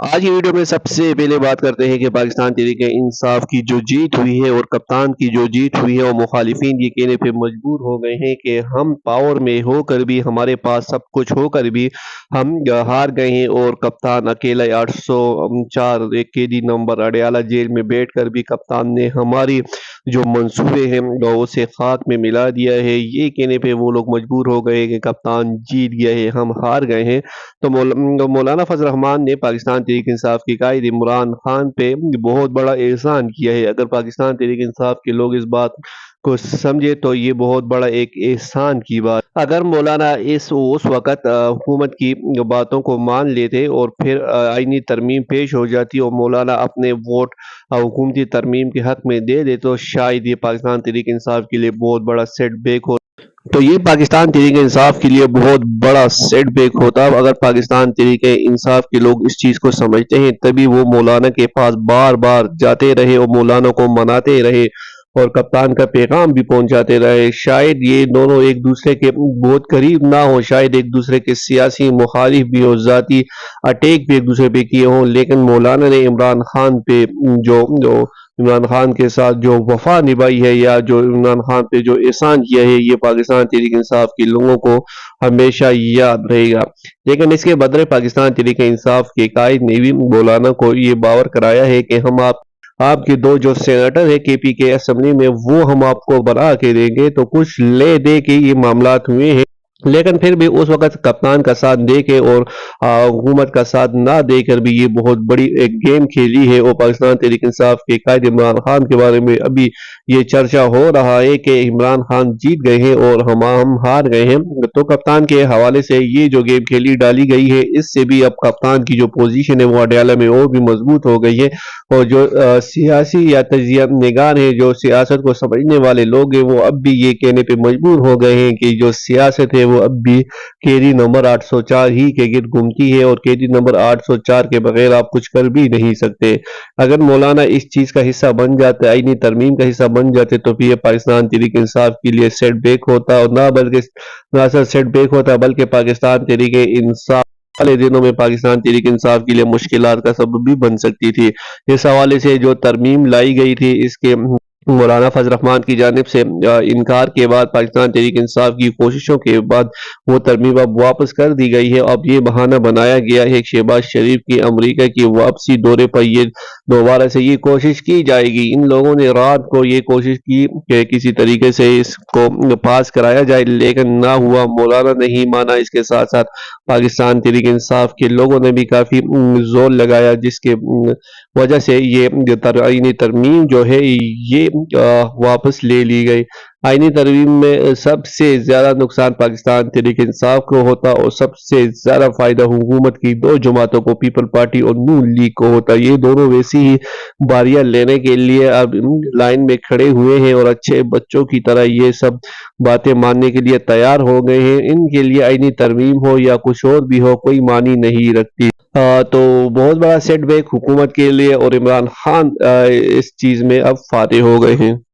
آج کی ویڈیو میں سب سے پہلے بات کرتے ہیں کہ پاکستان تحریک انصاف کی جو جیت ہوئی ہے اور کپتان کی جو جیت ہوئی ہے، اور مخالفین یہ کہنے پہ مجبور ہو گئے ہیں کہ ہم پاور میں ہو کر بھی، ہمارے پاس سب کچھ ہو کر بھی ہم ہار گئے ہیں، اور کپتان اکیلا 804 ایک قیدی نمبر اڈیالہ جیل میں بیٹھ کر بھی کپتان نے ہماری جو منصوبے ہیں اسے خاک میں ملا دیا ہے۔ یہ کہنے پہ وہ لوگ مجبور ہو گئے کہ کپتان جیت گیا ہے، ہم ہار گئے ہیں۔ تو مولانا فضل الرحمان نے پاکستان تحریک انصاف کے قائد عمران خان پہ بہت بڑا احسان کیا ہے۔ اگر پاکستان تحریک انصاف کے لوگ اس بات کو سمجھے تو یہ بہت بڑا ایک احسان کی بات۔ اگر مولانا اس وقت حکومت کی باتوں کو مان لیتے اور پھر آئینی ترمیم پیش ہو جاتی اور مولانا اپنے ووٹ حکومتی ترمیم کے حق میں دے دے تو شاید یہ پاکستان تحریک انصاف کے لیے بہت بڑا سیٹ بیک ہو۔ تو یہ پاکستان تحریک انصاف کے لیے بہت بڑا سیٹ بیک ہوتا۔ اگر پاکستان تحریک انصاف کے لوگ اس چیز کو سمجھتے ہیں تبھی وہ مولانا کے پاس بار بار جاتے رہے اور مولانا کو مناتے رہے اور کپتان کا پیغام بھی پہنچاتے رہے۔ شاید یہ دونوں ایک دوسرے کے بہت قریب نہ ہو، شاید ایک دوسرے کے سیاسی مخالف بھی ہو، ذاتی اٹیک بھی ایک دوسرے پہ کیے ہوں، لیکن مولانا نے عمران خان پہ جو عمران خان کے ساتھ جو وفا نبھائی ہے، یا جو عمران خان پہ جو احسان کیا ہے، یہ پاکستان تحریک انصاف کے لوگوں کو ہمیشہ یاد رہے گا۔ لیکن اس کے بدلے پاکستان تحریک انصاف کے قائد نے بھی مولانا کو یہ باور کرایا ہے کہ ہم آپ کے دو جو سینیٹر ہے کے پی کے اسمبلی میں، وہ ہم آپ کو بنا کے دیں گے۔ تو کچھ لے دے کے یہ معاملات ہوئے ہیں، لیکن پھر بھی اس وقت کپتان کا ساتھ دے کے اور حکومت کا ساتھ نہ دے کر بھی یہ بہت بڑی ایک گیم کھیلی ہے۔ اور پاکستان تحریک انصاف کے قائد عمران خان کے بارے میں ابھی یہ چرچا ہو رہا ہے کہ عمران خان جیت گئے ہیں اور ہم ہار گئے ہیں، تو کپتان کے حوالے سے یہ جو گیم کھیلی ڈالی گئی ہے، اس سے بھی اب کپتان کی جو پوزیشن ہے وہ اڈیالہ میں اور بھی مضبوط ہو گئی ہے۔ اور جو سیاسی یا تجزیہ نگار ہیں، جو سیاست کو سمجھنے والے لوگ ہیں، وہ اب بھی یہ کہنے پہ مجبور ہو گئے ہیں کہ جو سیاست ہے وہ اب بھی قیدی نمبر 804 ہی کے گرد گھومتی ہے، اور قیدی نمبر 804 کے بغیر آپ کچھ کر بھی نہیں سکتے۔ اگر مولانا اس چیز کا حصہ بن جاتے، آئینی ترمیم کا حصہ بن جاتے، تو پھر یہ پاکستان تحریک انصاف کے لیے سیٹ بیک ہوتا، اور نہ صرف سیٹ بیک ہوتا بلکہ پاکستان تحریک انصاف والے دنوں میں پاکستان تحریک انصاف کے لیے مشکلات کا سبب بھی بن سکتی تھی۔ اس حوالے سے جو ترمیم لائی گئی تھی، اس کے مولانا فضل الرحمان کی جانب سے انکار کے بعد، پاکستان تحریک انصاف کی کوششوں کے بعد وہ ترمیم اب واپس کر دی گئی ہے۔ اب یہ بہانہ بنایا گیا ہے کہ شہباز شریف کی امریکہ کی واپسی دورے پر یہ دوبارہ سے یہ کوشش کی جائے گی۔ ان لوگوں نے رات کو یہ کوشش کی کہ کسی طریقے سے اس کو پاس کرایا جائے، لیکن نہ ہوا، مولانا نہیں مانا۔ اس کے ساتھ ساتھ پاکستان تحریک انصاف کے لوگوں نے بھی کافی زور لگایا، جس کے وجہ سے یہ آئینی ترمیم جو ہے یہ واپس لے لی گئی۔ آئینی ترمیم میں سب سے زیادہ نقصان پاکستان تحریک انصاف کو ہوتا، اور سب سے زیادہ فائدہ حکومت کی دو جماعتوں کو، پیپل پارٹی اور نون لیگ کو ہوتا۔ یہ دونوں ویسی ہی باریاں لینے کے لیے اب لائن میں کھڑے ہوئے ہیں، اور اچھے بچوں کی طرح یہ سب باتیں ماننے کے لیے تیار ہو گئے ہیں۔ ان کے لیے آئینی ترمیم ہو یا کچھ اور بھی ہو، کوئی معنی نہیں رکھتی۔ تو بہت بڑا سیٹ بیک حکومت کے لیے، اور عمران خان اس چیز میں اب فاتح ہو گئے ہیں۔